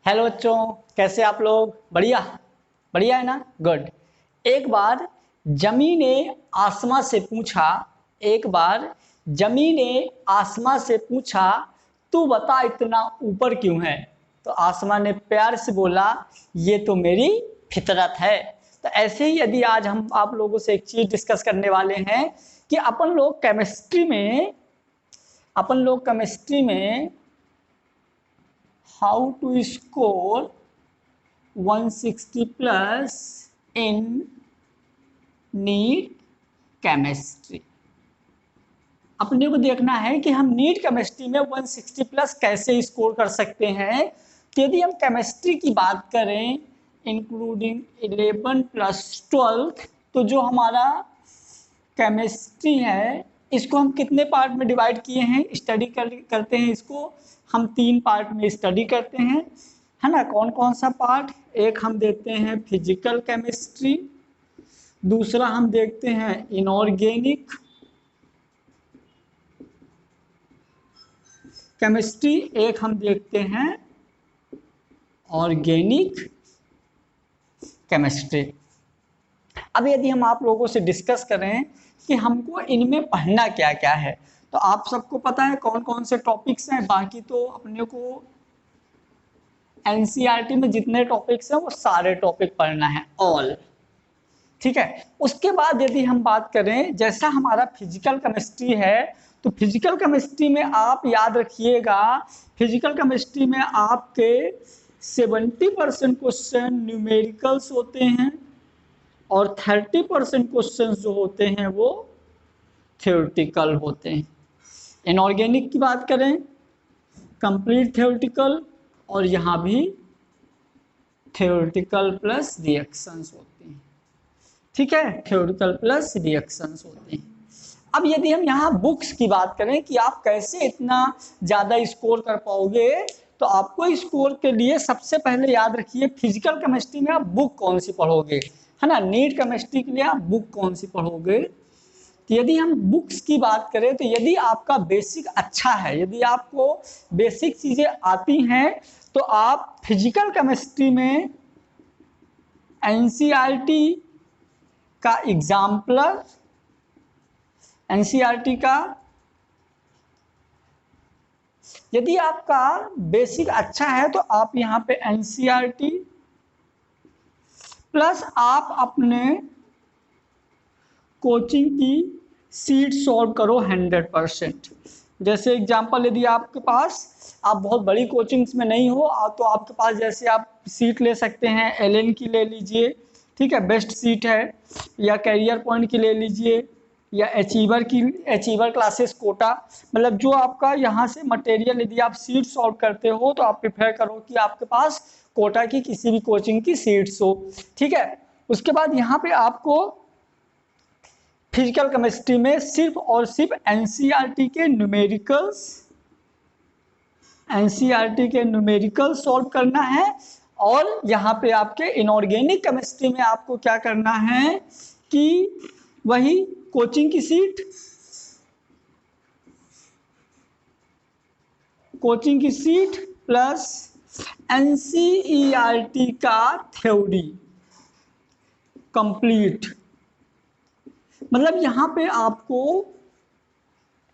Hello बच्चों, कैसे आप लोग? बढ़िया बढ़िया है ना? गुड। एक बार जमी ने आसमां से पूछा एक बार जमी ने आसमां से पूछा, तू बता इतना ऊपर क्यों है? तो आसमां ने प्यार से बोला, ये तो मेरी फितरत है। तो ऐसे ही यदि आज हम आप लोगों से एक चीज डिस्कस करने वाले हैं कि अपन लोग केमिस्ट्री में how to score 160 plus in NEET chemistry. अपने को देखना है कि हम नीट केमिस्ट्री में 160 प्लस कैसे स्कोर कर सकते हैं। तो यदि हम केमिस्ट्री की बात करें इंक्लूडिंग 11 प्लस 12, तो जो हमारा केमिस्ट्री है इसको हम कितने पार्ट में डिवाइड किए हैं, करते हैं इसको हम 3 पार्ट में स्टडी करते हैं, है ना? कौन कौन सा पार्ट? एक हम देखते हैं फिजिकल केमिस्ट्री, दूसरा हम देखते हैं इनऑर्गेनिक केमिस्ट्री, एक हम देखते हैं ऑर्गेनिक केमिस्ट्री। अब यदि हम आप लोगों से डिस्कस करें कि हमको इनमें पढ़ना क्या क्या है, तो आप सबको पता है कौन कौन से टॉपिक्स हैं। बाकी तो अपने को एनसीईआरटी में जितने टॉपिक्स हैं वो सारे टॉपिक पढ़ना है, ऑल। ठीक है। उसके बाद यदि हम बात करें, जैसा हमारा फिजिकल केमिस्ट्री है, तो फिजिकल केमिस्ट्री में आप याद रखिएगा, फिजिकल केमिस्ट्री में आपके 70% क्वेश्चन न्यूमेरिकल्स होते हैं और 30% क्वेश्चन जो होते हैं वो थ्योरेटिकल होते हैं। इनऑर्गेनिक की बात करें, कंप्लीट थ्योरेटिकल, और यहाँ भी थ्योरेटिकल प्लस रिएक्शंस होते हैं। ठीक है, थ्योरेटिकल प्लस रिएक्शंस होते हैं। अब यदि हम यहाँ बुक्स की बात करें कि आप कैसे इतना ज़्यादा स्कोर कर पाओगे, तो आपको स्कोर के लिए सबसे पहले याद रखिए फिजिकल केमिस्ट्री में आप बुक कौन सी पढ़ोगे, है ना? नीट केमिस्ट्री के लिए आप बुक कौन सी पढ़ोगे। तो यदि हम बुक्स की बात करें, तो यदि आपका बेसिक अच्छा है, यदि आपको बेसिक चीज़ें आती हैं, तो आप फिजिकल केमिस्ट्री में एनसीईआरटी का एग्जाम्पलर, एनसीईआरटी का, यदि आपका बेसिक अच्छा है तो आप यहाँ पे एनसीईआरटी प्लस आप अपने कोचिंग की सीट सॉल्व करो 100%। जैसे एग्जांपल, यदि आपके पास आप बहुत बड़ी कोचिंग्स में नहीं हो तो आपके पास जैसे आप सीट ले सकते हैं, एलएन की ले लीजिए, ठीक है, बेस्ट सीट है, या कैरियर पॉइंट की ले लीजिए, या अचीवर क्लासेस कोटा। मतलब जो आपका यहाँ से मटेरियल, यदि आप सीट सॉल्व करते हो तो आप प्रेफर करो कि आपके पास कोटा की किसी भी कोचिंग की सीट्स हो। ठीक है। उसके बाद यहाँ पे आपको फिजिकल केमिस्ट्री में सिर्फ और सिर्फ एनसीईआरटी के न्यूमेरिकल सॉल्व करना है। और यहाँ पे आपके इनऑर्गेनिक केमिस्ट्री में आपको क्या करना है कि वही कोचिंग की सीट प्लस एनसीईआरटी का थ्योरी कंप्लीट। मतलब यहाँ पे आपको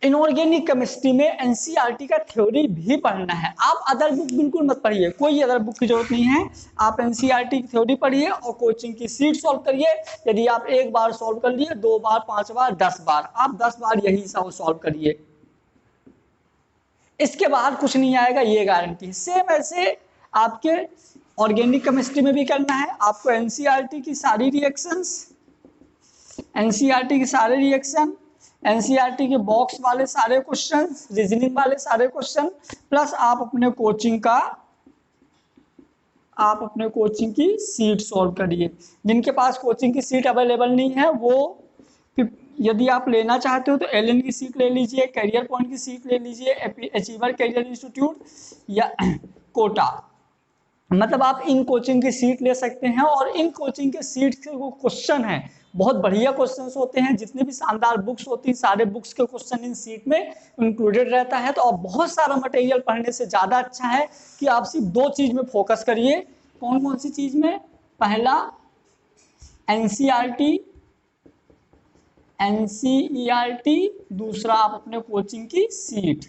इनऑर्गेनिक केमिस्ट्री में एनसीईआरटी का थ्योरी भी पढ़ना है। आप अदर बुक बिल्कुल मत पढ़िए, कोई अदर बुक की जरूरत नहीं है। आप एनसीईआरटी की थ्योरी पढ़िए और कोचिंग की सीट सॉल्व करिए। यदि आप एक बार सॉल्व कर लिए, 2 बार, 5 बार, 10 बार, आप 10 बार यही सब सॉल्व करिए। इसके बाद कुछ नहीं आएगा, ये गारंटी। सेम ऐसे आपके ऑर्गेनिक केमिस्ट्री में भी करना है। आपको एनसीईआरटी की सारे रिएक्शन, एनसीईआरटी के बॉक्स वाले सारे क्वेश्चन, रीजनिंग वाले सारे क्वेश्चन, प्लस आप अपने कोचिंग की सीट सॉल्व करिए। जिनके पास कोचिंग की सीट अवेलेबल नहीं है, वो यदि आप लेना चाहते हो तो एलएन की सीट ले लीजिए, कैरियर पॉइंट की सीट ले लीजिए, अचीवर कैरियर इंस्टीट्यूट या कोटा। मतलब आप इन कोचिंग की सीट ले सकते हैं और इन कोचिंग के सीट के वो क्वेश्चन हैं बहुत बढ़िया क्वेश्चंस होते हैं, जितने भी शानदार बुक्स होती हैं सारे बुक्स के क्वेश्चन इन सीट में इंक्लूडेड रहता है। तो अब बहुत सारा मटेरियल पढ़ने से ज़्यादा अच्छा है कि आप सिर्फ दो चीज़ में फोकस करिए। कौन कौन सी चीज़ में? पहला एनसीईआरटी, दूसरा आप अपने कोचिंग की सीट,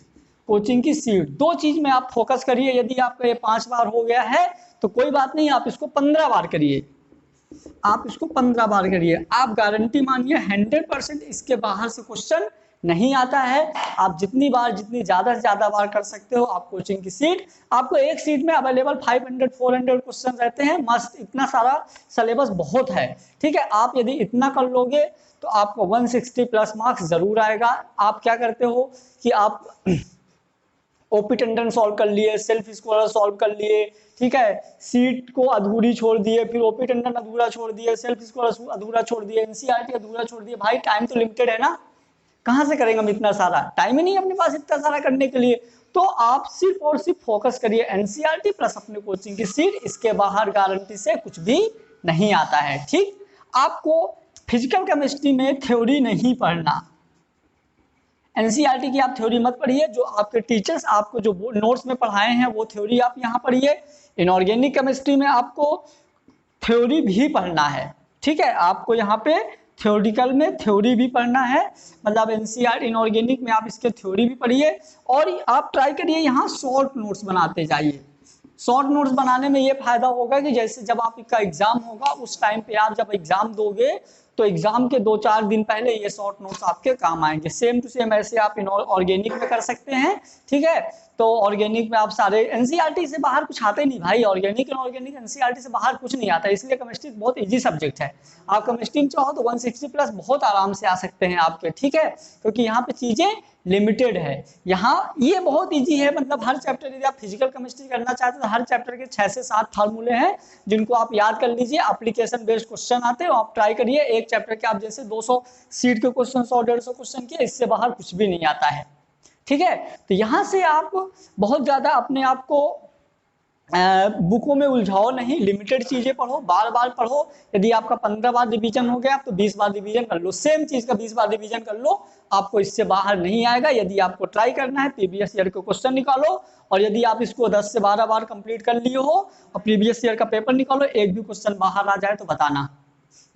दो चीज में आप फोकस करिए। यदि आपका ये 5 बार हो गया है तो कोई बात नहीं, आप इसको 15 बार करिए, आप गारंटी मानिए 100% इसके बाहर से क्वेश्चन नहीं आता है। आप जितनी ज्यादा से ज्यादा बार कर सकते हो। आप कोचिंग की सीट, आपको एक सीट में अवेलेबल 500-400 क्वेश्चन रहते हैं, मस्त, इतना सारा सिलेबस बहुत है। ठीक है, आप यदि इतना कर लोगे तो आपको 160 प्लस मार्क्स जरूर आएगा। आप क्या करते हो कि आप ओपी टंडन सॉल्व कर लिए, सेल्फ स्कॉलर सॉल्व कर लिए, ठीक है, सीट को अधूरी छोड़ दिए, फिर ओपी टंडन अधूरा छोड़ दिए, सेल्फ स्कॉलर अधूरा छोड़ दिए, एनसीईआरटी अधूरा छोड़ दिए। भाई टाइम तो लिमिटेड है ना, कहाँ से करेंगे हम इतना सारा? टाइम ही नहीं है अपने पास इतना सारा करने के लिए। तो आप सिर्फ और सिर्फ फोकस करिए एनसीईआरटी प्लस अपने कोचिंग की सीट, इसके बाहर गारंटी से कुछ भी नहीं आता है। ठीक, आपको फिजिकल केमिस्ट्री में थ्योरी नहीं पढ़ना। एनसीईआरटी की आप थ्योरी मत पढ़िए, जो आपके टीचर्स आपको जो नोट्स में पढ़ाए हैं वो थ्योरी आप यहाँ पढ़िए। इनऑर्गेनिक केमिस्ट्री में आपको थ्योरी भी पढ़ना है। ठीक है, आपको यहाँ पे थ्योरिटिकल में थ्योरी भी पढ़ना है, मतलब एनसीईआरटी इनऑर्गेनिक में आप इसके थ्योरी भी पढ़िए। और आप ट्राई करिए यहाँ शॉर्ट नोट्स बनाते जाइए। शॉर्ट नोट्स बनाने में ये फायदा होगा कि जैसे जब आपका एग्जाम होगा उस टाइम पे आप जब एग्जाम दोगे तो एग्जाम के 2-4 दिन पहले ये शॉर्ट नोट्स आपके काम आएंगे। सेम टू सेम ऐसे आप ऑर्गेनिक में कर सकते हैं। ठीक है, तो ऑर्गेनिक में आप सारे एनसीईआरटी से बाहर कुछ आते नहीं भाई, ऑर्गेनिक एनसीईआरटी से बाहर कुछ नहीं आता, इसलिए केमिस्ट्री बहुत इजी सब्जेक्ट है। आप केमिस्ट्री में चाहो तो 160 प्लस बहुत आराम से आ सकते हैं आपके। ठीक है, क्योंकि यहाँ पे चीजें लिमिटेड है, यहाँ ये बहुत इजी है। मतलब हर चैप्टर, यदि आप फिजिकल केमिस्ट्री करना चाहते हैं तो हर चैप्टर के 6 से 7 फार्मूले हैं जिनको आप याद कर लीजिए। एप्लीकेशन बेस्ड क्वेश्चन आते हैं, आप ट्राई करिए। एक चैप्टर के आप जैसे 200 सीट के क्वेश्चन, 100-150 क्वेश्चन किए, इससे बाहर कुछ भी नहीं आता है। ठीक है, तो यहाँ से आप बहुत ज्यादा अपने आप को बुकों में उलझाओ नहीं, लिमिटेड चीजें पढ़ो, बार बार पढ़ो। यदि आपका 15 बार रिवीजन हो गया तो 20 बार रिवीजन कर लो, सेम चीज का 20 बार रिवीजन कर लो, आपको इससे बाहर नहीं आएगा। यदि आपको ट्राई करना है प्रीवियस ईयर के क्वेश्चन निकालो, और यदि आप इसको 10 से 12 बार कंप्लीट कर लिए हो और प्रीवियस ईयर का पेपर निकालो, एक भी क्वेश्चन बाहर आ जाए तो बताना,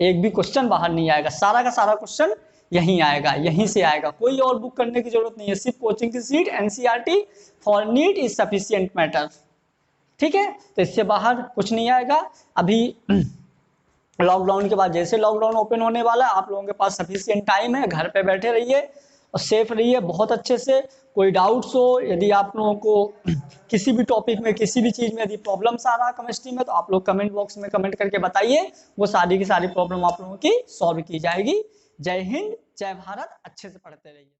एक भी क्वेश्चन बाहर नहीं आएगा, सारा का सारा क्वेश्चन यहीं आएगा, यहीं से आएगा। कोई और बुक करने की जरूरत नहीं है, सिर्फ कोचिंग की seat, NCERT for NEET is sufficient matter. ठीक है, तो इससे बाहर कुछ नहीं आएगा। अभी लॉकडाउन के बाद जैसे लॉकडाउन ओपन होने वाला है, आप लोगों के पास सफिशिएंट टाइम है, घर पे बैठे रहिए और सेफ रहिए बहुत अच्छे से। कोई डाउट्स हो, यदि आप लोगों को किसी भी टॉपिक में, किसी भी चीज़ में यदि प्रॉब्लम्स आ रहा है केमिस्ट्री में, तो आप लोग कमेंट बॉक्स में कमेंट करके बताइए, वो सारी की सारी प्रॉब्लम आप लोगों की सॉल्व की जाएगी। जय हिंद, जय भारत, अच्छे से पढ़ते रहिए।